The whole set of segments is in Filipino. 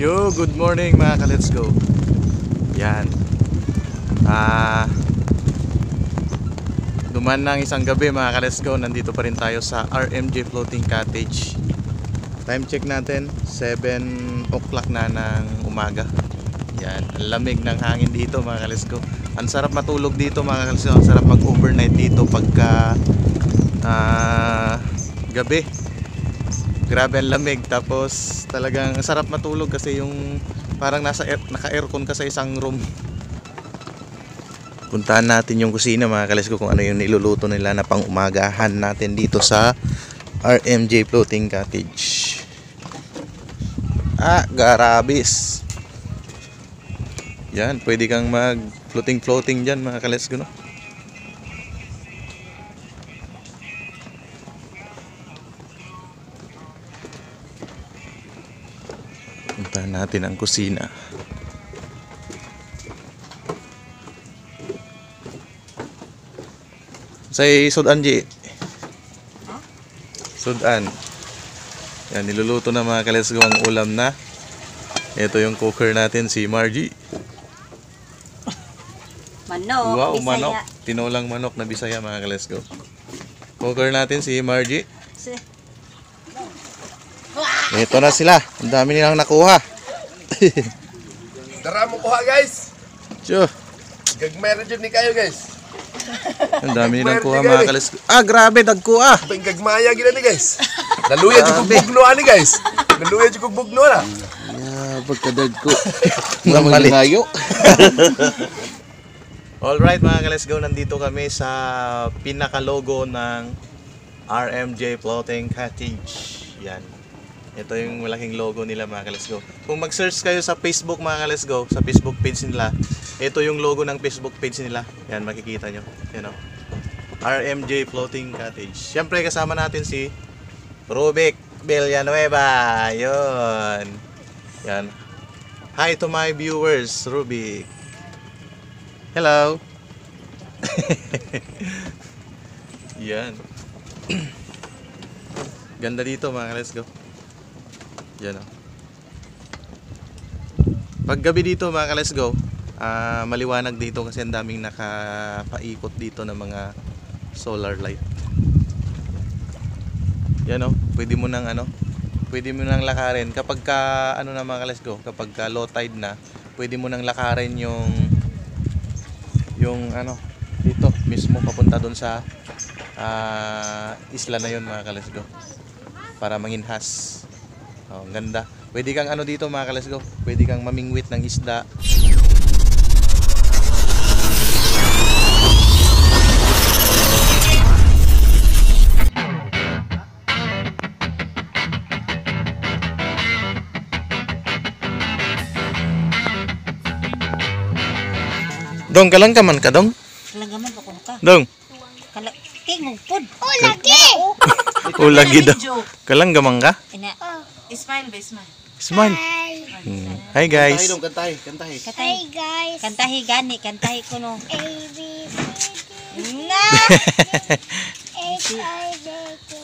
Yo, good morning mga ka-let's go. Yan. Duman ng isang gabi mga ka-let's go. Nandito pa rin tayo sa RMJ Floating Cottage. Time check natin 7 o'clock na ng umaga. Yan, ang lamig ng hangin dito mga ka-let's go. Ang sarap matulog dito mga ka-let's go. Ang sarap mag-overnight dito pagka gabi. Grabe ang lamig, tapos talagang sarap matulog kasi yung parang naka-aircon ka sa isang room. Puntahan natin yung kusina mga ka-let's go kung ano yung niluluto nila na pang-umagahan natin dito sa RMJ Floating Cottage. Garabis. Yan, pwede kang mag floating dyan mga ka-let's go, no? Puntahan natin ang kusina. Say sudan ji. Sudan. Yan, niluluto na mga ka-let's go ang ulam na. Ito yung cooker natin, si Margie. Manok, wow, Bisaya. manok. Tinolang manok na Bisaya mga ka-let's go. Cooker natin si Margie. Ito na sila. Ang dami nilang nakuha. Tara mo kuha guys. Tiyo. Gagmay rin ni kayo guys. Ang dami nilang kuha mga ka-let's go. Grabe, dagkuha. Gagmaya gina ni guys. Naluya jud kog bugno ani guys. Naluya jud kog bugno na. Pagkadagko. Mali. Alright mga ka-let's go, nandito kami sa pinaka-logo ng RMJ Floating Cottage. Yan. Ito yung malaking logo nila mga ka-let's go. Kung mag-search kayo sa Facebook mga ka-let's go, sa Facebook page nila, ito yung logo ng Facebook page nila. Yan, makikita nyo. Yan o. RMJ Floating Cottage. Siyempre kasama natin si Rubik Villanueva. Yun. Yan. Hi to my viewers, Rubik. Hello. Yan. Ganda dito mga ka-let's go. Yan o. Pag gabi dito mga ka-let's go, maliwanag dito kasi ang daming nakapaikot dito ng mga solar light. Yan o. Pwede mo nang lakarin kapag na mga ka-let's go, kapag low tide na, pwede mo nang lakarin yung dito mismo papunta doon sa isla na yun mga ka-let's go, para manginhas. Oh, ganda. Pwede kang dito mga ka-let's go, pwede kang mamingwit ng isda. Dong, kalang kaman ka, Dong? Kalang gaman pa ka. Dong. Tingog pod. Lagi. Lagi daw. Kalang gamang ka? Smile ba, smile. Smile. Hi guys. Kantahi. Hi guys. Kantahi gani, kantahi ko no. A, B, C, D. Na. H, I, J, K,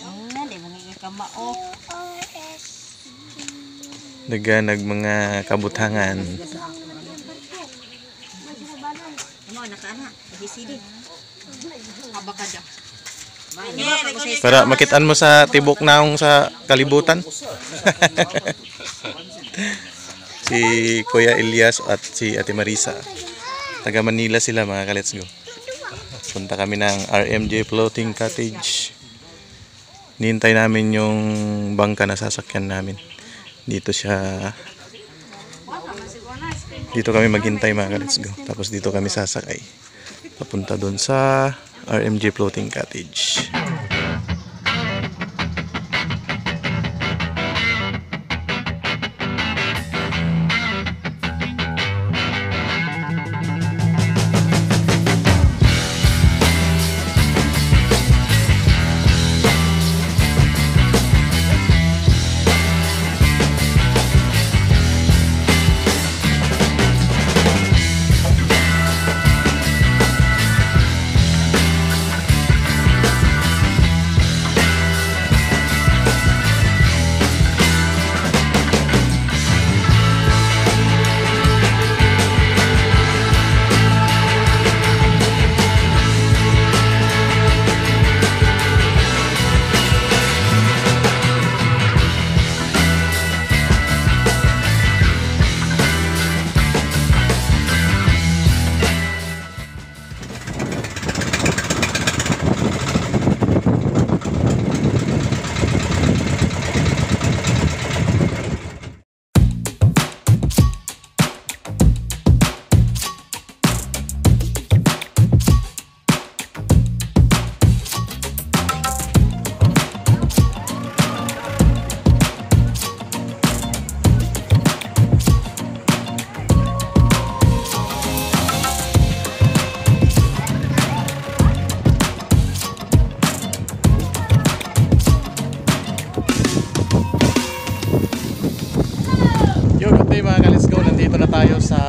L. Di mga kamao. Naganag mga kabutangan. Nakaana, ABCD. Abakada. Para makitaan mo sa tibok naong sa kalibutan. Si Kuya Elias at si Ate Marisa. Taga Manila sila mga ka-let's go. Punta kami ng RMJ Floating Cottage. Nihintay namin yung bangka na sasakyan namin. Dito kami maghintay mga ka-let's go. Tapos dito kami sasakay papunta doon sa RMJ Floating Cottage.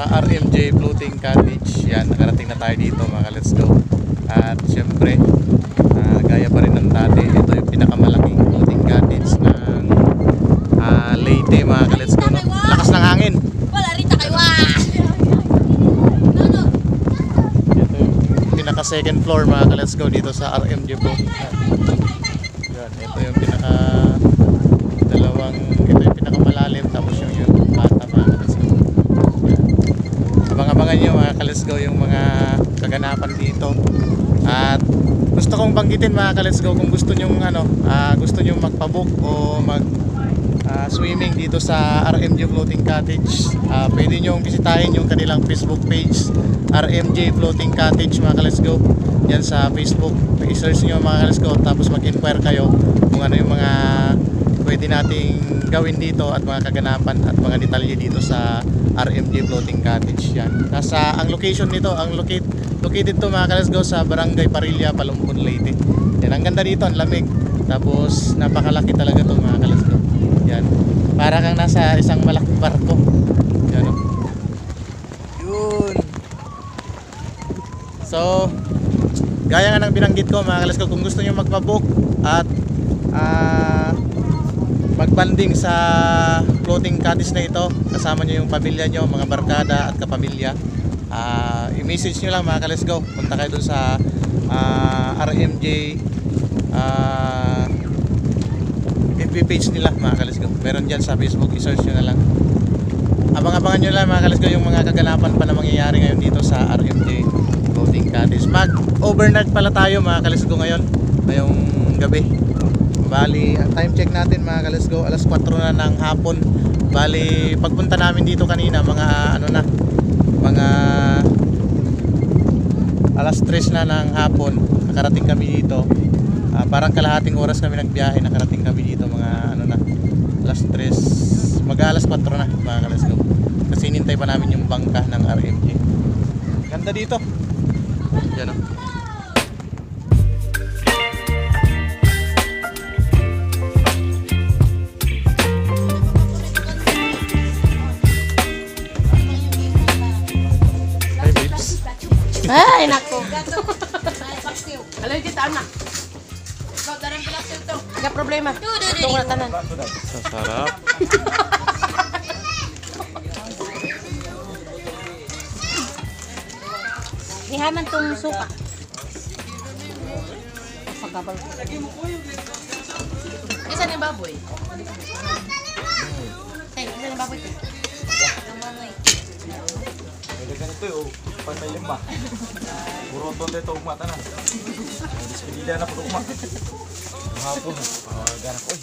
RMJ Floating Cottage. Yan, nakarating na tayo dito mga ka-let's go. At syempre, gaya pa rin ng dati, ito yung pinakamalaking floating cottage ng Leyte mga ka-let's go, no? Lakas ng hangin. Wala rin tayo. Ito yung pinaka second floor mga ka-let's go dito sa RMJ Floating Cottage. Yan, ito yung pinaka dalawang, ito yung pinakamalalim, tapos yung bata mga ka-let's go. Yan. Abang-abangan nyo mga ka-let's go yung mga kaganapan dito. At gusto kong banggitin mga ka-let's go, kung gusto nyo gusto nyo magpabook o mag swimming dito sa RMJ Floating Cottage, pwede nyo bisitahin yung kanilang Facebook page, RMJ Floating Cottage mga ka-let's go. Yan sa Facebook, i-search nyo mga ka-let's go, tapos mag-inquire kayo kung ano yung mga pwede nating gawin dito at mga kaganapan at mga detalye dito sa RMJ Floating Cottage. Yan, ang location nito, located to mga ka-let's go sa Barangay Parilla, Palumpon, Leyte. Yan, ang ganda dito, ang lamig, tapos napakalaki talaga to mga ka-let's go. Yan, para kang nasa isang malaking barko. Yan, oh. Yun. So, gaya nga ng binanggit ko mga ka-let's go, kung gusto nyo magpabook at magbanding sa floating cottage na ito, kasama nyo yung pamilya nyo, mga barkada at kapamilya, i-message nyo lang mga ka-let's go. Punta kayo dun sa RMJ FB page nila mga ka-let's go. Meron dyan sa Facebook, i-search nyo na lang. Abang-abangan nyo lang mga ka-let's go yung mga kaganapan pa na mangyayari ngayon dito sa RMJ Floating Cottage. Mag-overnight pala tayo mga ka-let's go ngayong gabi. Bali, ang time check natin mga ka-let's go, alas 4 na ng hapon. Bali, pagpunta namin dito kanina, mga alas 3 na ng hapon, nakarating kami dito. Parang kalahating oras kami nagbiyahe, nakarating kami dito mga alas 3, mag-alas 4 na mga ka-let's go. Kasi hinintay pa namin yung bangka ng RMJ. Ganda dito. Yan, oh. Ay, nako. Alay kita anak. Ikaw darang plastic to. Enggak problema. Ito na tanan. Sarap. Ihaman tong suka. Pagkabal. Isa ni baboy. Ay, isa ni baboy. May ganito yung patay lima. Buroton dito umata na. Despedida na po umata. Hapon, ganak oy.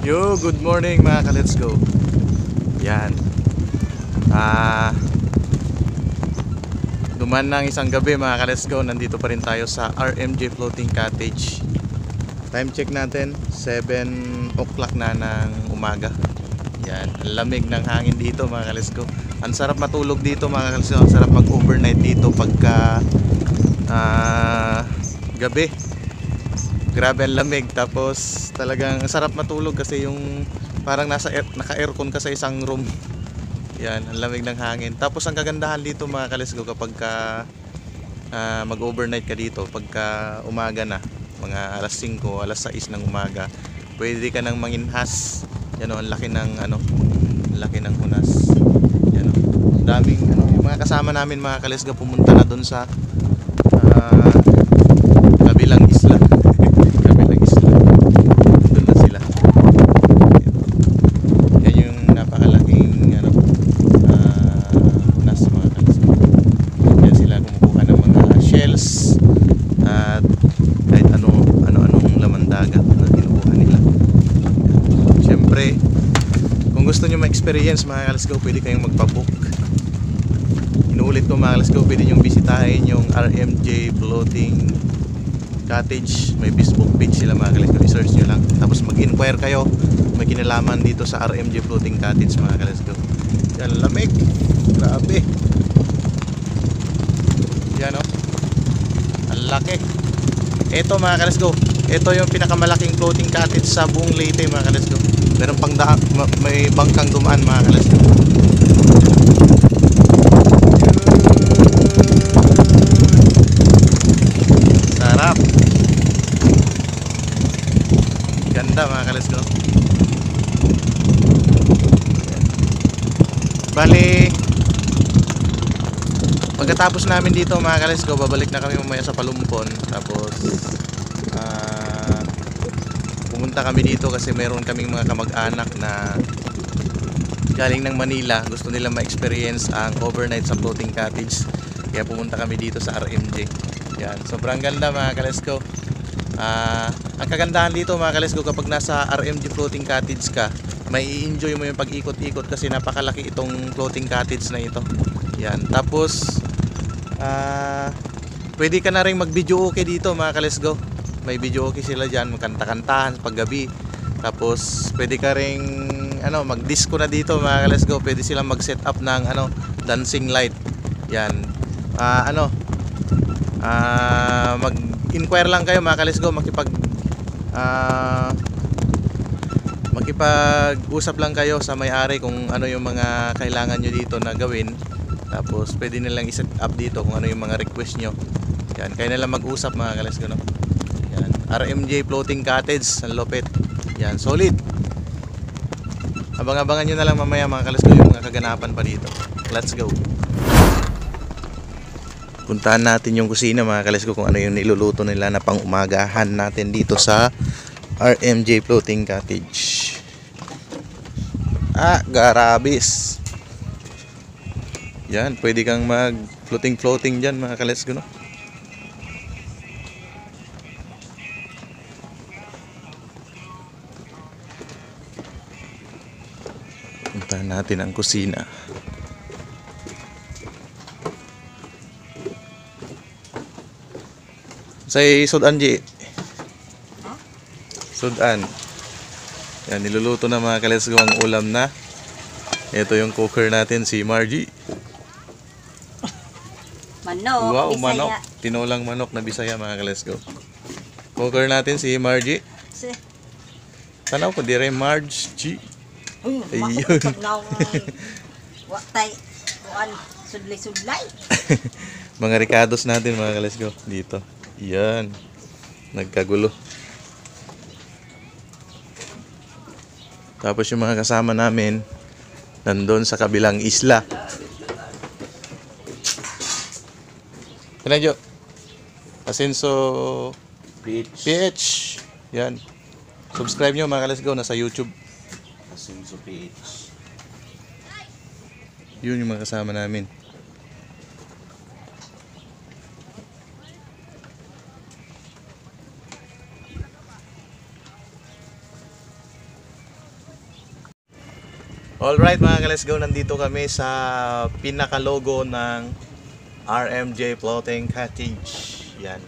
Yo, good morning mga ka-let's go. Yan. Duman ng isang gabi mga ka-let's go. Nandito pa rin tayo sa RMJ Floating Cottage. Time check natin 7 o'clock na ng umaga. Yan, ang lamig ng hangin dito mga ka-let's go. Ang sarap matulog dito mga ka-let's go. Ang sarap mag-overnight dito pagka gabi. Grabe ang lamig, tapos talagang sarap matulog kasi yung parang naka-aircon ka sa isang room. Yan, ang lamig ng hangin. Tapos ang kagandahan dito mga ka-let's go kapag mag-overnight ka dito, pagka umaga na, mga alas 5, alas 6 ng umaga, pwede ka nang manginhas. Yan o, ang laki ng ang laki ng hunas. Yan o, daming yung mga kasama namin mga ka-let's go pumunta na doon sa kabilang isla. Kabilang isla. Doon na sila. Yan yung napakalaking hunas mga ka-let's go. Yan sila kumukuha ng mga shells at kahit anong laman dagat na kinukuha nila. Siyempre, kung gusto nyo ma-experience mga ka-let's go, pwede kayong magpabook. Inuulit ko mga ka-let's go, pwede nyo bisitahin yung RMJ Floating Cottage. May Facebook page sila mga ka-let's go, i-search nyo lang. Tapos mag-inquire kayo, may kinalaman dito sa RMJ Floating Cottage mga ka-let's go. Yan, lamig, grabe. Yan o, ang laki. Ito mga ka-let's go, ito yung pinakamalaking floating cottage sa buong Leyte mga ka-let's go. Meron pang may bangkang dumaan mga ka-let's go. Sarap. Ganda mga ka-let's go. Bali, pagkatapos namin dito mga ka-let's go, babalik na kami mamaya sa Palumpon. Tapos pumunta kami dito kasi meron kaming mga kamag-anak na galing ng Manila. Gusto nila ma-experience ang overnight sa floating cottage. Kaya pumunta kami dito sa RMJ. Yan, sobrang ganda mga ka-let's go. Ang kagandahan dito mga ka-let's go, kapag nasa RMJ floating cottage ka, may i-enjoy mo yung pag-ikot-ikot kasi napakalaki itong floating cottage na ito. Yan, tapos pwede ka na rin mag-video okay dito mga ka-let's go. May video okay sila dyan, magkanta-kantahan paggabi. Tapos pwede ka rin mag-disco na dito mga ka-let's go. Pwede silang mag-set up ng dancing light. Yan, mag-inquire lang kayo mga ka-let's go, makipag-usap lang kayo sa may-ari kung ano yung mga kailangan nyo dito na gawin. Tapos pwede nilang i-set up dito kung ano yung mga request nyo. Yan, kaya nilang mag-usap mga ka-let's go, no? Yan, RMJ Floating Cottage, ang lupit. Yan, solid. Abang-abangan nyo na lang mamaya mga ka-let's go yung mga kaganapan pa dito. Let's go. Puntahan natin yung kusina mga ka-let's go, kung ano yung niluluto nila na pang umagahan natin dito sa RMJ Floating Cottage. Garabis. Yan, pwede kang mag floating dyan mga ka-let's go, no? Puntahan natin ang kusina. Say Sudan Ji. Sudan. Yan, niluluto na mga ka-let's go ang ulam na. Ito yung cooker natin, si Margie. Manok, wow, Bisaya. manok. Tinolang manok na Bisaya mga ka-let's go. Cooker natin si Margie. Tanaw ko dire Margie. Ayun. Waktay, sudlay-sudlay. Mga ricados natin mga ka-let's go dito. Yan. Nagkagulo. Tapos yung mga kasama namin nandun sa kabilang isla. Kanadyo. Asenso PH. Yan. Subscribe nyo mga ka-let's go, nasa YouTube. Asenso PH. Yun yung mga kasama namin. Alright mga ka-let's go, nandito kami sa pinaka-logo ng RMJ Floating Cottage. Yan.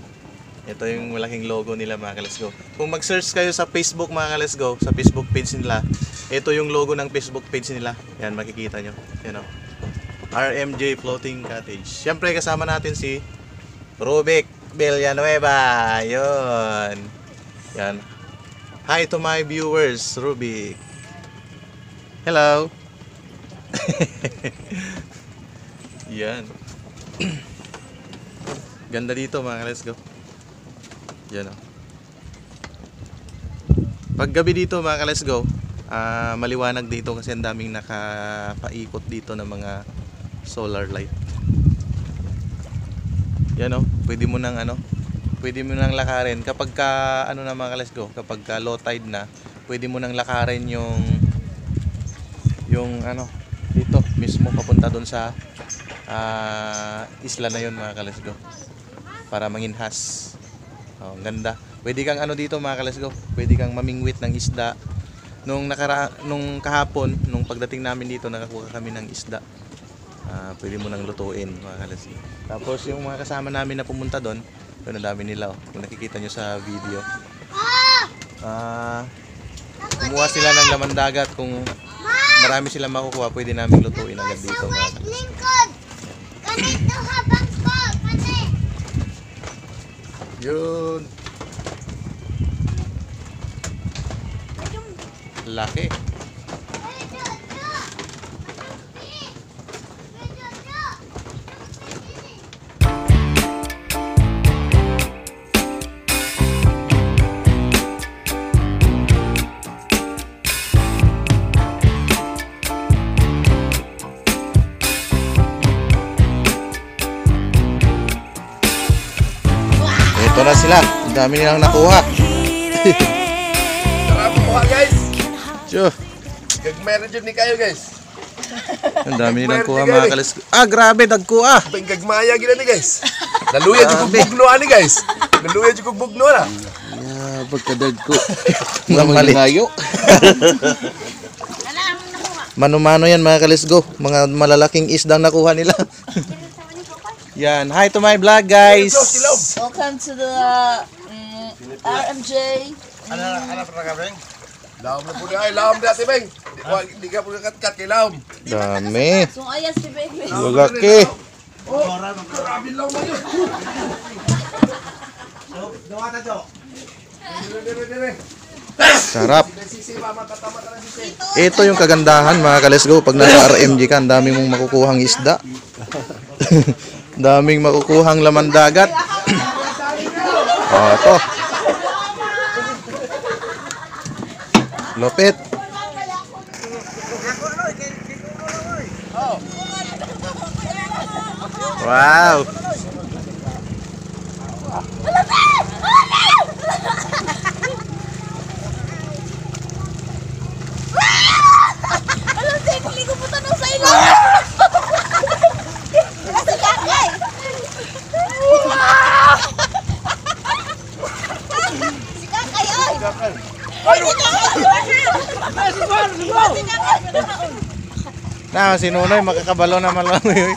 Ito yung malaking logo nila mga ka-let's go. Kung mag-search kayo sa Facebook mga ka-let's go, sa Facebook page nila, ito yung logo ng Facebook page nila. Yan, makikita nyo. Yan o. RMJ Floating Cottage. Siyempre kasama natin si Rubik Villanueva. Yun. Yan. Hi to my viewers, Rubik. Hello. Yan. Ganda dito mga let's go. Yan o. Pag gabi dito mga let's go, maliwanag dito kasi ang daming nakapaikot dito ng mga solar light. Yan o. Pwede mo nang lakarin kapag ka na mga let's go, kapag ka low tide na, pwede mo nang lakarin yung dito mismo papunta doon sa isla na yun mga ka-let's go para manginhas. Ang ganda. Pwede kang dito mga ka-let's go, pwede kang mamingwit ng isda. Nung kahapon, nung pagdating namin dito, nakakuha kami ng isda. Pwede mo nang lutuin mga ka-let's go. Tapos yung mga kasama namin na pumunta doon, ang dami nila kung nakikita nyo sa video. Kumuha sila ng laman dagat. Kung marami silang makukuha, pwede namin lutuin agad dito mga Lingkod! Ganito habang ko! Kasi! yun. Laki. Ito na sila. Ang dami nilang nakuha. Tara po mga guys. Sure. Gagmera dyan ni kayo guys. Ang dami nilang kuha mga kalis. Grabe, dagkuha. Gagmaya gila ni guys. Naluya dyan kong bugno ani guys. Naluya dyan kong bugno na. Pagkadagko. Mali. Mano-mano yan mga kalisgo. Mga malalaking isdang nakuha nila. Yan. Hi to my vlog guys. Welcome to the RMJ. Ano pa ka beng? Laom na po na ay laom dati beng. Di ka po kat kay laom. Dami. So ayas si baby. Lalaki. Oh, grabe laom mo yun. Sarap. Sisi mama katama ka na sisi. Ito yung kagandahan mga kalisgo. Pag nasa RMJ ka, ang dami mong makukuhang isda. Daming makukuhang laman dagat. Ito. Lupit. Wow. Alam sa ikli ko puto nung sa ilaw. Kasi kakay. Si kakay ay. Na, si Nunoy makakabalo naman lang yun.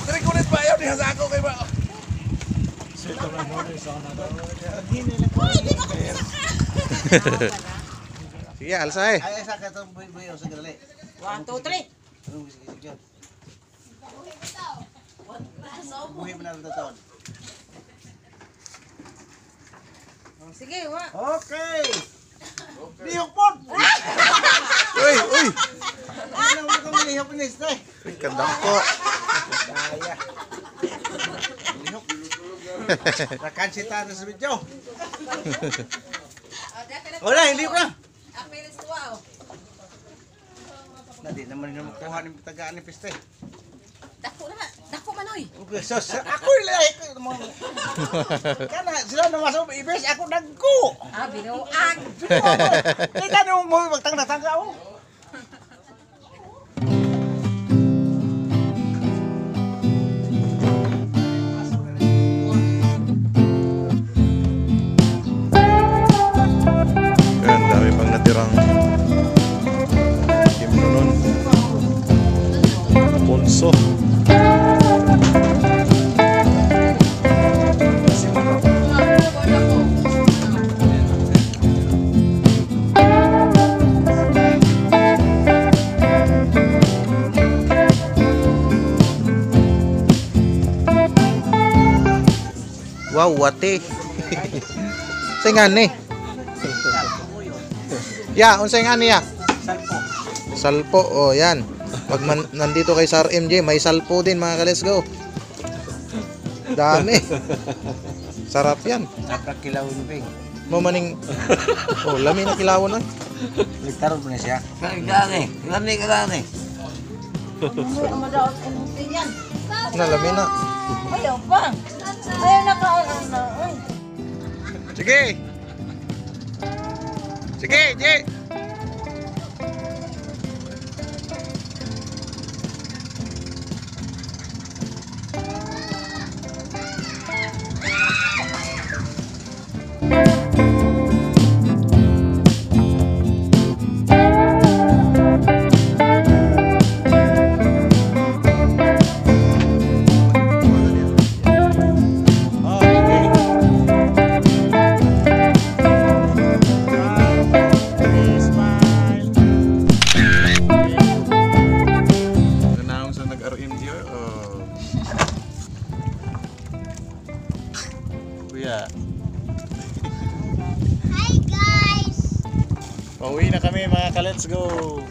Diri ko pa ayaw ni hasa ako kay ba. Sige, alsay. Ay, sa katong buy-buy o sa gali. 1, 2, 3. Sige. Buhay mo na rin taon. Sige, wa. Okay. Lihok po! Uy. Ano mo itong lihok ni Stay? Kandang po. Kaya. Lihok. Nakansita na sa video. Wala, hindi ko na. Apelis tuwa oh. Hindi naman yung makuha ng tagaan ni Piste. Dako manoy. Okay, so ako ilahi ko. Kana sila na masuk ibes ako dagko. Binuang. Kita nung mo magtangga-tangga oh. Wow, wate. Unsay nga ni? Ya, unsay nga ni ya? Salpo. Oh, yan. Pag nandito kay Sir MJ, may salpo din mga ka-let's go. Dami. Sarap yan. Dapat kilawin Beng. Mo maning oh, lami na kilawon ay. Nagtarong mo na siya. Na lami na. Ayaw pa. Ayaw na kaon na. Sige. Sige, Je. Kuya. Hi guys. Pauwi na kami mga ka-let's go.